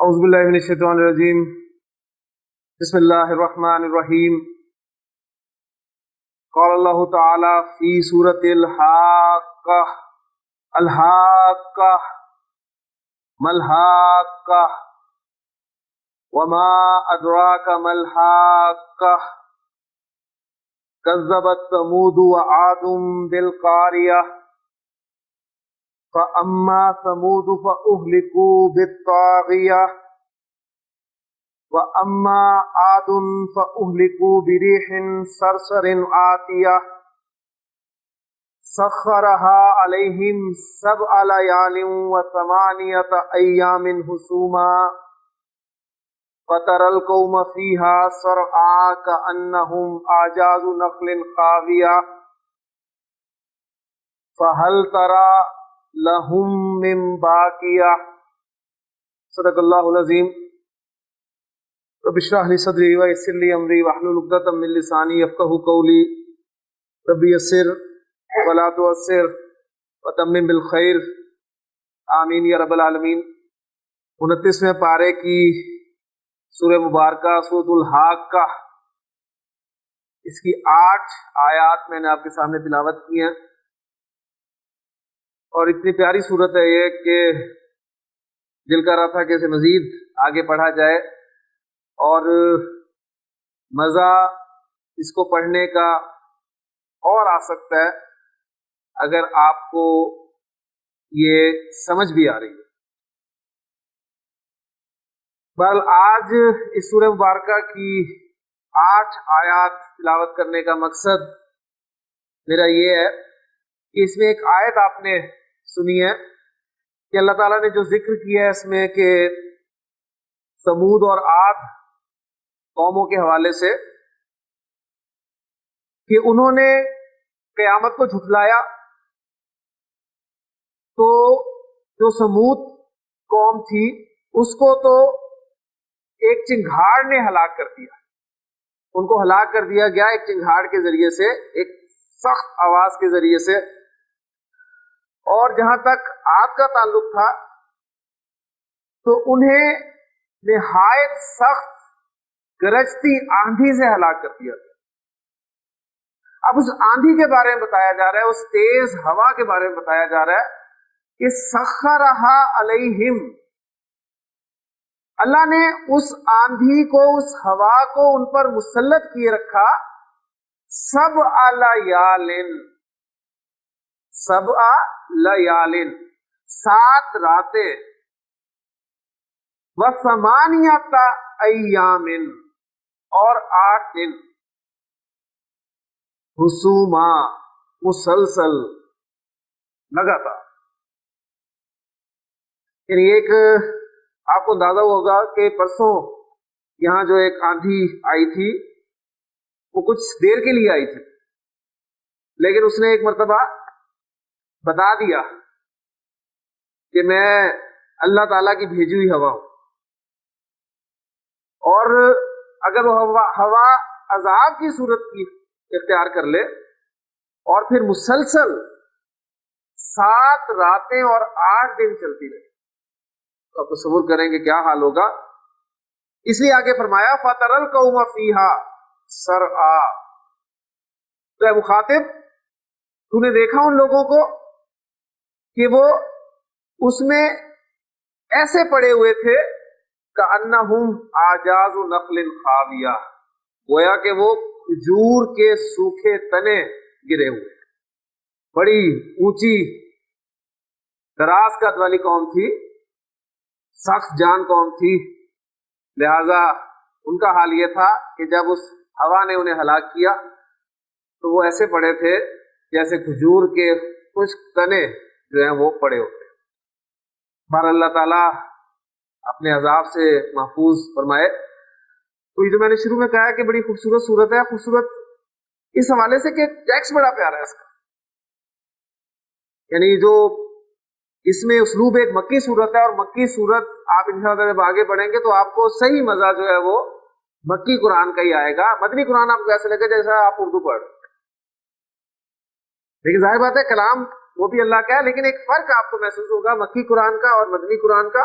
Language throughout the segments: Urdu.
اعوذ باللہ من الشیطان الرجیم بسم اللہ الرحمن الرحیم قال اللہ تعالی فی سورۃ الحاقہ الحاقہ ما الحاقہ وما ادراک ما الحاقہ کذبت ثمود وعاد بالقاریہ فَأَمَّا ثَمُودُ فَأُهْلِكُوا بِالطَّاغِيَةِ وَأَمَّا عَادٌ فَأُهْلِكُوا بِرِيحٍ صَرْصَرٍ عَاتِيَةٍ سَخَّرَهَا عَلَيْهِمْ سَبْعَ لَيَالٍ وَثَمَانِيَةَ أَيَّامٍ حُسُومًا فَتَرَى الْقَوْمَ فِيهَا صَرْعَىٰ كَأَنَّهُمْ أَعْجَازُ نَخْلٍ خَاوِيَةٍ فَهَلْ تَرَى لہم من باقیہ صدق اللہ العظیم رب اشرح لی صدری ویسر لی امری واحلل عقدۃ من لسانی یفقہوا قولی رب یسر ولا تعسر وتمم بالخیر آمین یا رب العالمین۔ 29ویں پارے کی سورہ مبارکہ سورۃ الحاقہ، اس کی 8 آیات میں نے آپ کے سامنے تلاوت کی ہیں، اور اتنی پیاری صورت ہے یہ کہ دل کر رہا تھا کہ اسے مزید آگے پڑھا جائے، اور مزہ اس کو پڑھنے کا اور آ سکتا ہے اگر آپ کو یہ سمجھ بھی آ رہی ہے۔ بہرحال آج اس سورہ مبارکہ کی 8 آیات تلاوت کرنے کا مقصد میرا یہ ہے کہ اس میں ایک آیت آپ نے سنی ہے کہ اللہ تعالیٰ نے جو ذکر کیا ہے اس میں کہ ثمود اور عاد قوموں کے حوالے سے کہ انہوں نے قیامت کو جھٹلایا، تو جو ثمود قوم تھی اس کو تو ایک چنگھاڑ نے ہلاک کر دیا، ان کو ہلاک کر دیا گیا ایک چنگھاڑ کے ذریعے سے، ایک سخت آواز کے ذریعے سے۔ اور جہاں تک عاد کا تعلق تھا تو انہیں نہایت سخت گرجتی آندھی سے ہلاک کر دیا گیا۔ اب اس آندھی کے بارے میں بتایا جا رہا ہے، اس تیز ہوا کے بارے میں بتایا جا رہا ہے کہ سخرہا علیہم، اللہ نے اس آندھی کو، اس ہوا کو ان پر مسلط کیے رکھا، سبع لیالٍ، سبع لیالٍ، 7 راتیں، وثمانیۃ ایام، اور 8 دن، حسوما، مسلسل، لگاتار۔ یعنی ایک آپ کو اندازہ ہوگا کہ پرسوں یہاں جو ایک آندھی آئی تھی وہ کچھ دیر کے لیے آئی تھی، لیکن اس نے ایک مرتبہ بتا دیا کہ میں اللہ تعالیٰ کی بھیجی ہوئی ہوا ہوں، اور اگر وہ ہوا عذاب کی صورت کی اختیار کر لے اور پھر مسلسل 7 راتیں اور 8 دن چلتی رہے تو آپ تصور کریں کہ کیا حال ہوگا۔ اس لیے آگے فرمایا فَتَرَى الْقَوْمَ فِيهَا صَرْعَىٰ، تو اے مخاطب تو نے دیکھا ان لوگوں کو کہ وہ اس میں ایسے پڑے ہوئے تھے کأنہم اعجاز نخل خاویہ، گویا کہ وہ کھجور کے سوکھے تنے گرے ہوئے، بڑی اونچی دراز قد والی قوم تھی، سخت جان قوم تھی، لہذا ان کا حال یہ تھا کہ جب اس ہوا نے انہیں ہلاک کیا تو وہ ایسے پڑے تھے جیسے کھجور کے خشک تنے جو ہیں وہ پڑے ہوتے ہیں۔ بہر اللہ تعالیٰ اپنے عذاب سے محفوظ فرمائے۔ تو یہ جو میں نے شروع میں کہا کہ بڑی خوبصورت صورت ہے، خوبصورت اس حوالے سے کہ ٹیکسٹ بڑا پیارا ہے اس کا، یعنی جو اس میں اسلوب ایک مکی صورت ہے، اور مکی صورت آپ انشاءاللہ جب آگے بڑھیں گے تو آپ کو صحیح مزہ جو ہے وہ مکی قرآن کا ہی آئے گا۔ مدنی قرآن آپ کو ایسے لگے جیسا آپ اردو پڑھ، لیکن ظاہر بات ہے کلام وہ بھی اللہ کا ہے، لیکن ایک فرق آپ کو محسوس ہوگا مکی قرآن کا اور مدنی قرآن کا،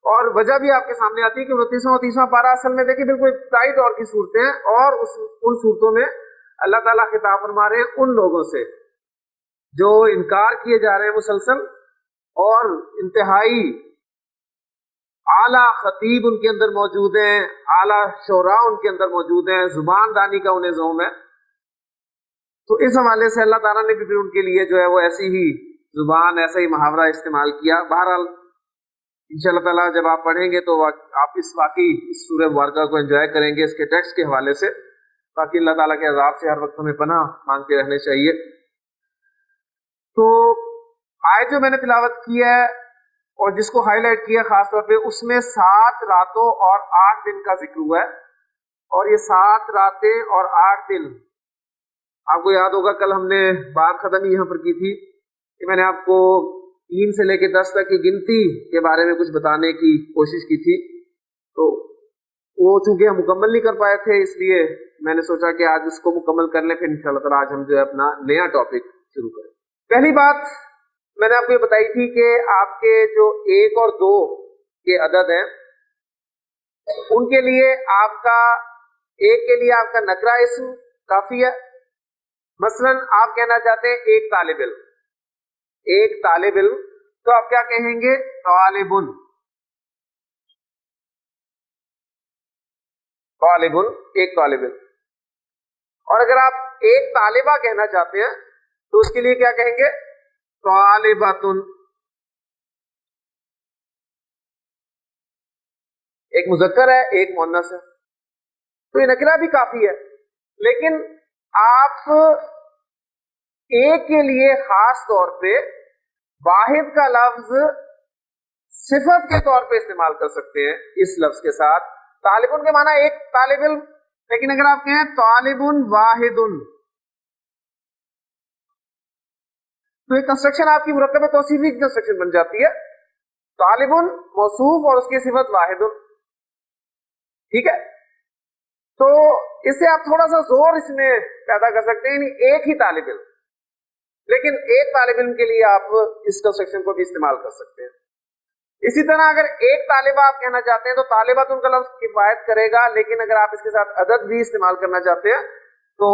اور وجہ بھی آپ کے سامنے آتی ہے کہ 29واں اور 30واں پارہ اصل میں دیکھیں بالکل ابتدائی دور کی صورتیں ہیں، اور ان صورتوں میں اللہ تعالیٰ خطاب فرما رہے ہیں ان لوگوں سے جو انکار کیے جا رہے ہیں مسلسل، اور انتہائی اعلیٰ خطیب ان کے اندر موجود ہیں، اعلیٰ شعراء ان کے اندر موجود ہیں، زبان دانی کا انہیں ذوق ہے. تو اس حوالے سے اللہ تعالیٰ نے بھی ان کے لیے جو ہے وہ ایسی ہی زبان، ایسا ہی محاورہ استعمال کیا. بہرحال انشاءاللہ تعالیٰ جب آپ پڑھیں گے تو آپ اس واقعی اس سورہ مبارکہ کو انجوائے کریں گے اس کے ٹیکسٹ کے حوالے سے. باقی اللہ تعالیٰ کے عذاب سے ہر وقت ہمیں پناہ مانگتے رہنے چاہیے. تو آیت جو میں نے تلاوت کی ہے اور جس کو ہائی لائٹ کیا خاص طور پہ، اس میں 7 راتوں اور 8 دن کا ذکر ہوا ہے. اور یہ 7 راتیں اور 8 دن، آپ کو یاد ہوگا کل ہم نے بات ختم ہی یہاں پر کی تھی کہ میں نے آپ کو 3 سے لے کے 10 تک کی گنتی کے بارے میں کچھ بتانے کی کوشش کی تھی. تو وہ چونکہ ہم مکمل نہیں کر پائے تھے، اس لیے میں نے سوچا کہ آج اس کو مکمل کر لیں، پھر انشاءاللہ تعالیٰ آج ہم جو ہے اپنا نیا ٹاپک شروع کریں. پہلی بات میں نے آپ کو یہ بتائی تھی کہ آپ کے جو 1 اور 2 کے عدد ہیں، ان کے لیے آپ کا 1 کے لیے آپ کا نکرہ اسم کافی ہے. مثلا آپ کہنا چاہتے ہیں ایک طالب علم، ایک طالب علم، تو آپ کیا کہیں گے؟ طالبن. طالبن، ایک طالب علم. اور اگر آپ ایک طالبہ کہنا چاہتے ہیں تو اس کے لیے کیا کہیں گے؟ طالباتن. ایک مذکر ہے، ایک مؤنث ہے، تو یہ نکرہ بھی کافی ہے. لیکن آپ ایک کے لیے خاص طور پہ واحد کا لفظ صفت کے طور پہ استعمال کر سکتے ہیں اس لفظ کے ساتھ. طالبن کے معنی ایک طالب علم، لیکن اگر آپ کہیں طالبن واحدن تو یہ کنسٹرکشن آپ کی مرکب توصیفی کی کنسٹرکشن بن جاتی ہے. طالبن موصوف اور اس کی صفت واحدن. ٹھیک ہے، تو اس سے آپ تھوڑا سا زور اس میں پیدا کر سکتے ہیں، یعنی ایک ہی طالب علم، لیکن ایک طالب علم کے لیے آپ اس کنسٹرکشن کو بھی استعمال کر سکتے ہیں. اسی طرح اگر ایک طالبہ آپ کہنا چاہتے ہیں تو طالبات ان کا لفظ کفایت کرے گا، لیکن اگر آپ اس کے ساتھ عدد بھی استعمال کرنا چاہتے ہیں تو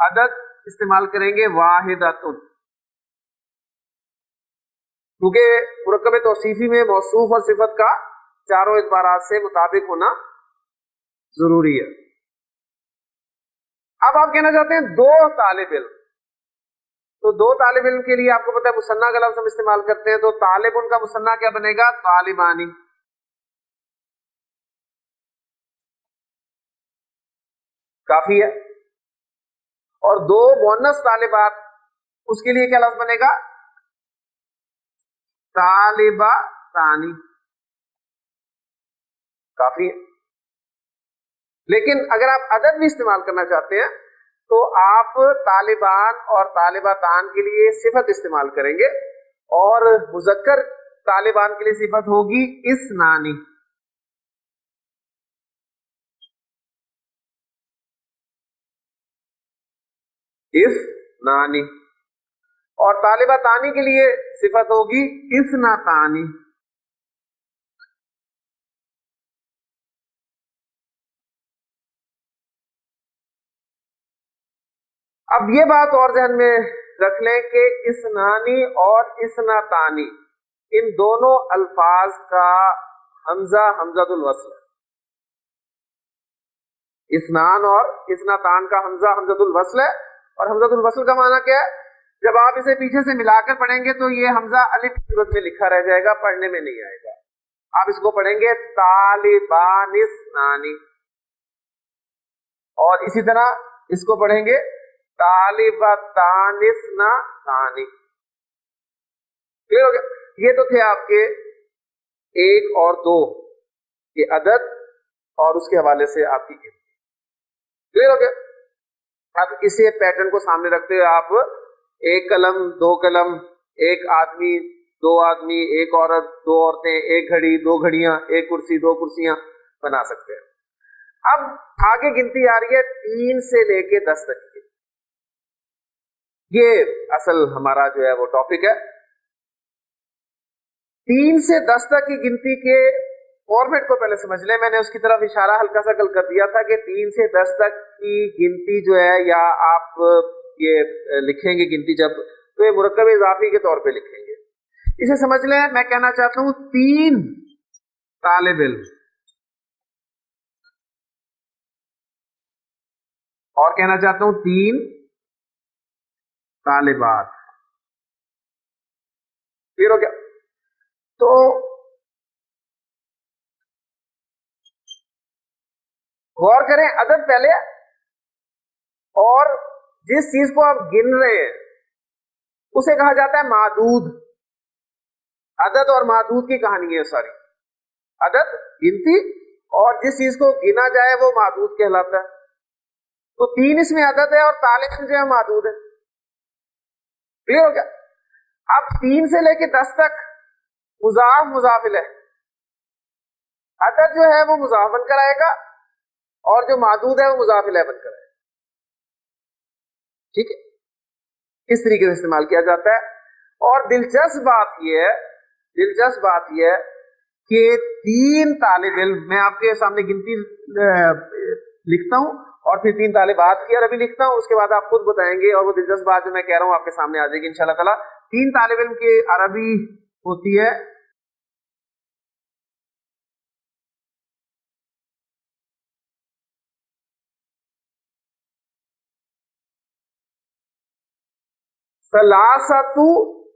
عدد استعمال کریں گے واحداتن، کیونکہ مرکب توصیفی میں موصوف اور صفت کا چاروں اعتبارات سے مطابق ہونا ضروری ہے. اب آپ کہنا چاہتے ہیں 2 طالب علم، تو 2 طالب علم کے لیے آپ کو پتا ہے مثنیٰ کا لفظ ہم استعمال کرتے ہیں، تو طالب ان کا مثنیٰ کیا بنے گا؟ طالبانی. کافی ہے. اور 2 مؤنث طالبات، اس کے لیے کیا لفظ بنے گا؟ طالباتانی. کافی ہے. لیکن اگر آپ عدد بھی استعمال کرنا چاہتے ہیں تو آپ طالبان اور طالباتان کے لیے صفت استعمال کریں گے، اور مذکر طالبان کے لیے صفت ہوگی اثنانی. اثنانی. اور طالباتانی کے لیے صفت ہوگی اثنتانی. اب یہ بات اور ذہن میں رکھ لیں کہ اثنانی اور اثنتانی ان دونوں الفاظ کا حمزہ حمزۃ الوصل ہے. اثنان اور اثنتان کا حمزہ حمزۃ الوصل ہے. اور حمزۃ الوصل کا معنی کیا ہے؟ جب آپ اسے پیچھے سے ملا کر پڑھیں گے تو یہ حمزہ الف کی صورت میں لکھا رہ جائے گا، پڑھنے میں نہیں آئے گا. آپ اس کو پڑھیں گے طالبان اثنانی، اور اسی طرح اس کو پڑھیں گے طالبتان اثنتانی. یہ تو تھے آپ کے 1 اور 2 کے عدد اور اس کے حوالے سے آپ کی گنتی. کلیئر ہو گیا؟ اب اسی پیٹرن کو سامنے رکھتے ہوئے آپ 1 قلم 2 قلم، 1 آدمی 2 آدمی، 1 عورت 2 عورتیں، 1 گھڑی 2 گھڑیاں، 1 کرسی 2 کرسیاں بنا سکتے ہیں. اب آگے گنتی آ رہی ہے 3 سے لے کے 10 تک کی. یہ اصل ہمارا جو ہے وہ ٹاپک ہے. 3 سے 10 تک کی گنتی کے فارمیٹ کو پہلے سمجھ لیں. میں نے اس کی طرف اشارہ ہلکا سا کل کر دیا تھا کہ 3 سے 10 تک کی گنتی جو ہے، یا آپ یہ لکھیں گے گنتی جب، تو یہ مرکب اضافی کے طور پہ لکھیں گے. اسے سمجھ لیں. میں کہنا چاہتا ہوں 3 طالب علم اور کہنا چاہتا ہوں 3 طالبات. کلیئر ہو گیا؟ تو غور کریں، عدد پہلے، اور جس چیز کو آپ گن رہے ہیں اسے کہا جاتا ہے معدود. عدد اور معدود کی کہانی ہے ساری. عدد گنتی، اور جس چیز کو گنا جائے وہ معدود کہلاتا ہے. تو 3 اس میں عدد ہے اور طالب جو ہے معدود ہے. کلیئر ہو گیا؟ اب 3 سے لے کے 10 تک مضاف مضاف الیہ. عدد جو ہے وہ مضاف بن کر آئے گا، اور جو معدود ہے وہ مضاف الیہ بن کر آئے گا. ٹھیک ہے؟ اس طریقے سے استعمال کیا جاتا ہے. اور دلچسپ بات یہ ہے کہ 3 طالب علم، میں آپ کے سامنے گنتی لکھتا ہوں اور پھر 3 طالبات کی عربی لکھتا ہوں، اس کے بعد آپ خود بتائیں گے، اور وہ دلچسپ بات جو میں کہہ رہا ہوں آپ کے سامنے آ جائے گی انشاءاللہ تعالیٰ. 3 طالب علم کی عربی ہوتی ہے ثلاثۃ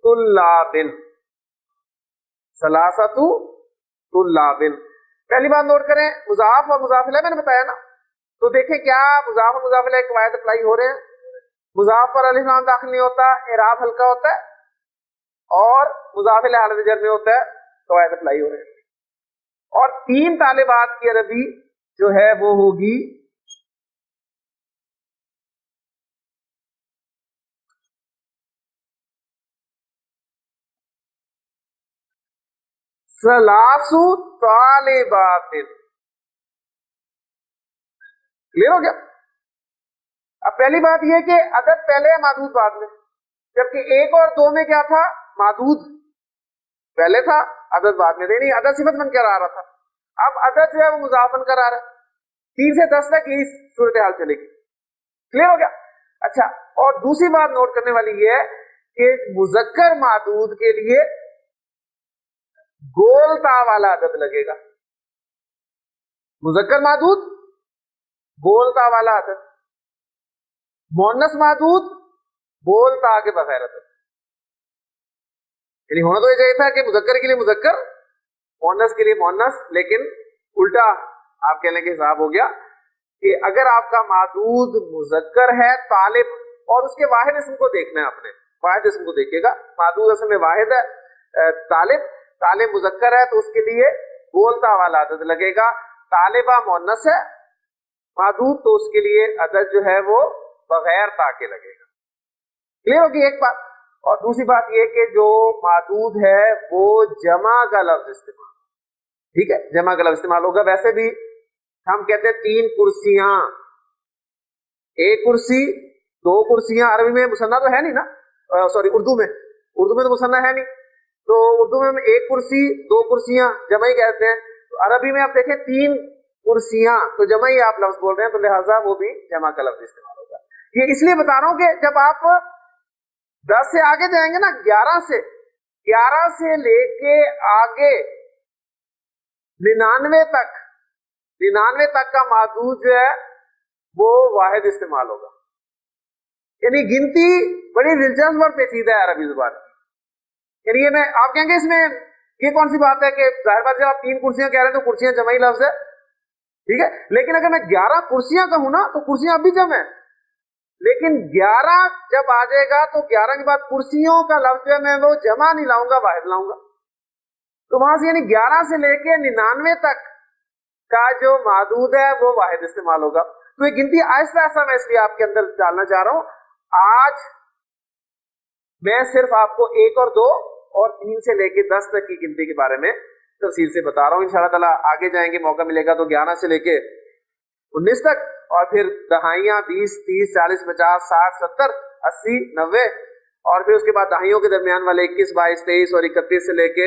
طلاب. ثلاثۃ طلاب. پہلی بات نوٹ کریں، مضاف اور مضاف الیہ میں نے بتایا نا. تو دیکھیں کیا مضاف اور مضاف الیہ قواعد اپلائی ہو رہے ہیں. مضاف پر الف لام داخل نہیں ہوتا، اعراب ہلکا ہوتا ہے، اور مضاف الیہ حالت جر میں ہوتا ہے، قواعد اپلائی ہو رہے ہیں. اور 3 طالبات کی عربی جو ہے وہ ہوگی ثلاث طالبات. کلیئر ہو گیا؟ اب پہلی بات یہ کہ عدد پہلے ہے، معدود بعد میں. جبکہ 1 اور 2 میں کیا تھا؟ معدود پہلے تھا، عدد بعد میں. نہیں، عدد صفت بن کر آ رہا تھا. اب عدد جو ہے وہ مضاف بن کر آ رہا ہے. 3 سے 10 تک یہی صورتحال چلے گی. کلیئر ہو گیا؟ اچھا، اور دوسری بات نوٹ کرنے والی یہ ہے کہ مذکر معدود کے لیے گول تا والا عدد لگے گا. مذکر معدود گول تا والا عدد، مؤنث معدود گول تا کے بغیر عدد. یعنی ہونا تو یہ چاہیے تھا کہ مذکر کے لیے مذکر، مؤنث کے لیے مؤنث، لیکن الٹا آپ کہنے کے حساب ہو گیا کہ اگر آپ کا معدود مذکر ہے طالب، اور اس کے واحد اسم کو دیکھنا ہے، اپنے واحد اسم کو دیکھیے گا. معدود اصل میں واحد ہے، طالب مذکر ہے تو اس کے لیے گولتا والا عدد لگے گا. طالبہ مؤنث ہے معدود، تو اس کے لیے عدد جو ہے وہ بغیر تا کے لگے گا. کلیئر ہوگی ایک بات؟ اور دوسری بات یہ کہ جو معدود ہے وہ جمع کا لفظ استعمال، ٹھیک ہے، جمع کا لفظ استعمال ہوگا. ویسے بھی ہم کہتے ہیں 3 کرسیاں، 1 کرسی 2 کرسیاں. عربی میں مثنیٰ تو ہے نہیں نا، سوری اردو میں تو مثنیٰ ہے نہیں. تو اردو میں 1 کرسی 2 کرسیاں جمع ہی کہتے ہیں. تو عربی میں آپ دیکھیں 3 کرسیاں، تو جمع ہی آپ لفظ بول رہے ہیں، تو لہٰذا وہ بھی جمع کا لفظ استعمال ہوگا. یہ اس لیے بتا رہا ہوں کہ جب آپ 10 سے آگے جائیں گے نا، 11 سے لے کے آگے 99 تک کا معدود جو ہے وہ واحد استعمال ہوگا. یعنی گنتی بڑی دلچسپ اور پیچیدہ ہے عربی زبان کی. یعنی یہ میں آپ کہیں گے اس میں یہ کون سی بات ہے کہ ظاہر بات جب آپ 3 کرسیاں کہہ رہے ہیں تو کرسیاں جمع ہی لفظ ہے، ٹھیک ہے. لیکن اگر میں 11 کرسیاں کہوں نا تو کرسیاں اب بھی جمع ہے، لیکن 11 جب آ جائے گا تو 11 کے بعد کرسیوں کا لفظ ہے میں وہ جمع نہیں لاؤں گا، واحد لاؤں گا. تو وہاں سے یعنی 11 سے لے کے 99 تک کا جو معدود ہے وہ واحد استعمال ہوگا. تو یہ گنتی آہستہ آہستہ میں اس لیے آپ کے اندر ڈالنا چاہ رہا ہوں. آج میں صرف آپ کو 1 اور 2 اور 3 سے لے کے 10 تک کی گنتی کے بارے میں تفصیل سے بتا رہا ہوں. انشاءاللہ تعالیٰ آگے جائیں گے، موقع ملے گا تو 11 سے لے کے 19 تک، اور پھر دہائیاں 20 30 40 50 60 70 80 90، اور پھر اس کے بعد دہائیوں کے درمیان والے 21 22 23 اور 31 سے لے کے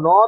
9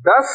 10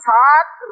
7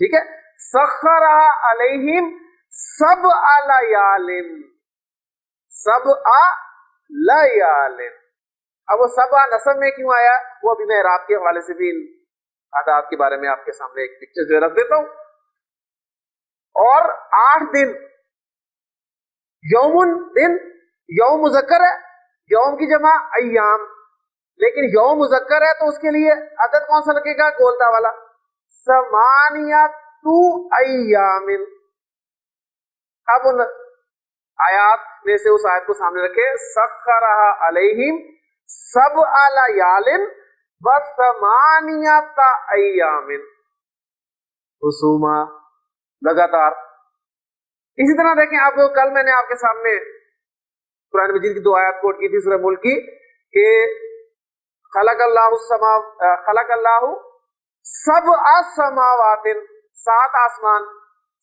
ٹھیک ہے. سخرہ علیہم سبع لیال، سبع لیال. اب وہ سبع نصب میں کیوں آیا وہ ابھی میں اعراب کے حوالے سے بھی ان اعداد کے بارے میں آپ کے سامنے ایک پکچر جو رکھ دیتا ہوں. اور 8 دن، یومن دن، یوم مذکر ہے، یوم کی جمع ایام، لیکن یوم مذکر ہے تو اس کے لیے عدد کون سا لگے گا؟ گولتا والا. ثمانیۃ ایام. اب ان آیات میں سے اس آیت کو سامنے رکھے، سخرہ علیہم سبع لیال وثمانیۃ ایام حسوما، لگاتار. اسی طرح دیکھیں آپ لوگ، کل میں نے آپ کے سامنے قرآن مجید کی 2 آیات کوٹ کی تھی سورہ ملک کی کہ خلق اللہ سبع سماوات، 7 آسمان.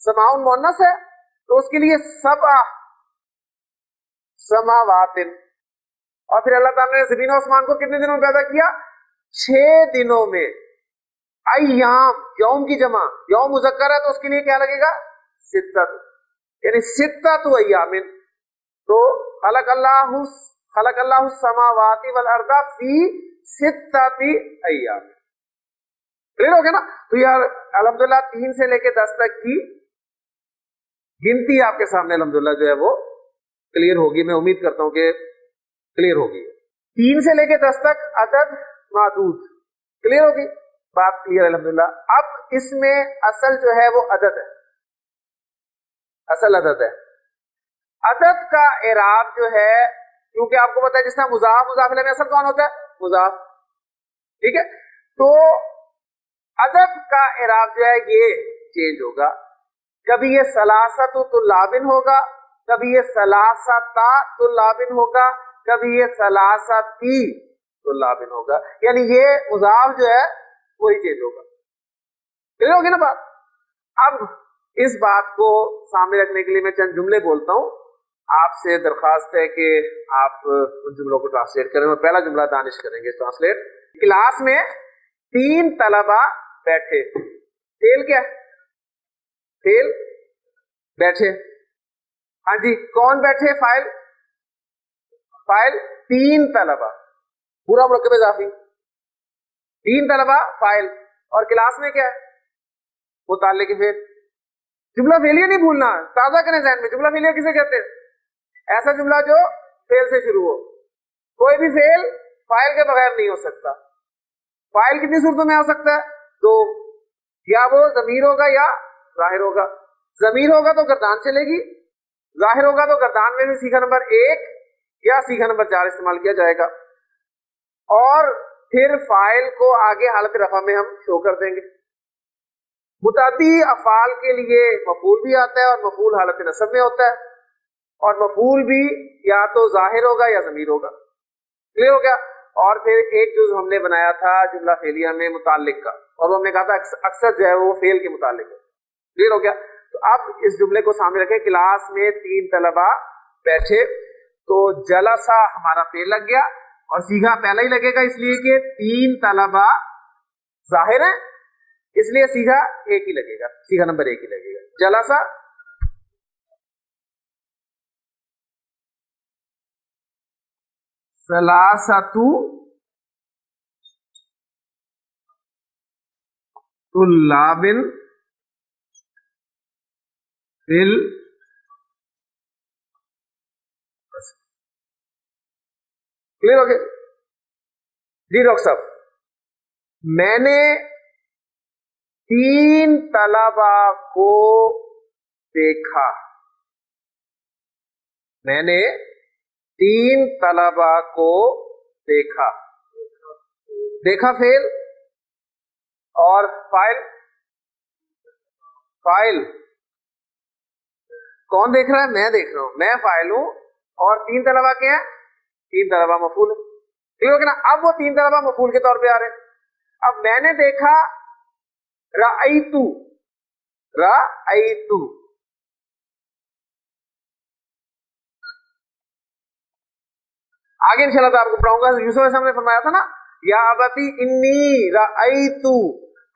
سماؤن مؤنث ہے تو اس کے لیے سبع سماوات. اور پھر اللہ تعالیٰ نے زمین و آسمان کو کتنے دنوں میں پیدا کیا؟ 6 دنوں میں. ایام، یوم کی جمع، یوم مذکر ہے تو اس کے لیے کیا لگے گا؟ ستت، یعنی ستت ایام. تو خلق اللہ السماوات والارض فی ستت ایام. کلیئر ہو گیا نا؟ تو یار الحمدللہ 3 سے لے کے 10 تک کی گنتی آپ کے سامنے الحمدللہ جو ہے وہ کلیئر ہوگی. میں امید کرتا ہوں کہ کلیئر ہوگی. 3 سے لے کے 10 تک عدد معدود، کلیئر ہوگی بات؟ کلیئر الحمدللہ. اب اس میں اصل جو ہے وہ عدد ہے، اصل عدد ہے. عدد کا اعراب جو ہے، کیونکہ آپ کو پتا ہے جس طرح مضاف، مضاف الیہ میں اصل کون ہوتا ہے؟ مضاف. ٹھیک ہے، تو عدد کا اعراب جو ہے یہ چینج ہوگا. کبھی یہ ثلاثۃ طلابن ہوگا، کبھی یہ ثلاثۃ طلابن ہوگا، کبھی یہ ثلاثتی طلابن ہوگا. یعنی یہ مضاف جو ہے وہی چینج ہوگا. کلیئر ہوگی نا بات؟ اب اس بات کو سامنے رکھنے کے لیے میں چند جملے بولتا ہوں. آپ سے درخواست ہے کہ آپ ان جملوں کو ٹرانسلیٹ کریں. اور پہلا جملہ دانش کریں گے ٹرانسلیٹ. کلاس میں 3 طلبہ بیٹھے. فعل کیا ہے؟ فعل بیٹھے. ہاں جی، کون بیٹھے؟ فاعل. فاعل 3 طلبہ، پورا مرکب اضافی. 3 طلبہ فاعل، اور کلاس میں کیا ہے؟ متعلق فعل. جملہ فعلیہ نہیں بھولنا، تازہ کریں ذہن میں. جملہ فعلیہ کسے کہتے ہیں؟ ایسا جملہ جو فعل سے شروع ہو. کوئی بھی فعل فاعل کے بغیر نہیں ہو سکتا. فاعل کتنی صورتوں میں آ سکتا ہے؟ 2. یا وہ ضمیر ہوگا یا ظاہر ہوگا. ضمیر ہوگا تو گردان چلے گی، ظاہر ہوگا تو گردان میں بھی صیغہ نمبر 1 یا صیغہ نمبر 4 استعمال کیا جائے گا. اور پھر فاعل کو آگے حالت رفع میں ہم شو کر دیں گے. متعدی افعال کے لیے مفعول بھی آتا ہے اور مفعول حالت نصب میں ہوتا ہے، اور مفعول بھی یا تو ظاہر ہوگا یا ضمیر ہوگا. کلیئر ہو گیا؟ اور پھر ایک جز ہم نے بنایا تھا جملہ فعلیہ میں متعلق کا، اور ہم نے کہا تھا اکثر جو ہے وہ فعل کے متعلق ہے. کلیئر ہو گیا؟ تو اب اس جملے کو سامنے رکھیں. کلاس میں 3 طلبہ بیٹھے. تو جلسہ ہمارا فعل لگ گیا، اور صیغہ پہلا ہی لگے گا اس لیے کہ 3 طلبہ ظاہر ہیں، اس لیے صیغہ 1 ہی لگے گا، صیغہ نمبر 1 ہی لگے گا. جلسہ ثلاثۃ طلاب فل. کلیئر ہو گیا؟ جی ڈاکٹر صاحب، میں نے 3 طلبہ کو دیکھا. میں نے 3 طلبہ کو دیکھا. دیکھا فعل، اور فاعل. فاعل کون دیکھ رہا ہے؟ میں دیکھ رہا ہوں، میں فاعل ہوں. اور 3 طلبہ کیا ہیں؟ 3 طلبہ مفعول ہے. ٹھیک ہے نا؟ اب وہ 3 طلبہ مفعول کے طور پہ آ رہے ہیں. اب میں نے دیکھا رأیتو. رأیتو آگے انشاءاللہ آپ کو پڑھاؤں گا. یوسف علیہ السلام نے فرمایا تھا نا، یا ابتی انی رأیتو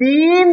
3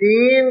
3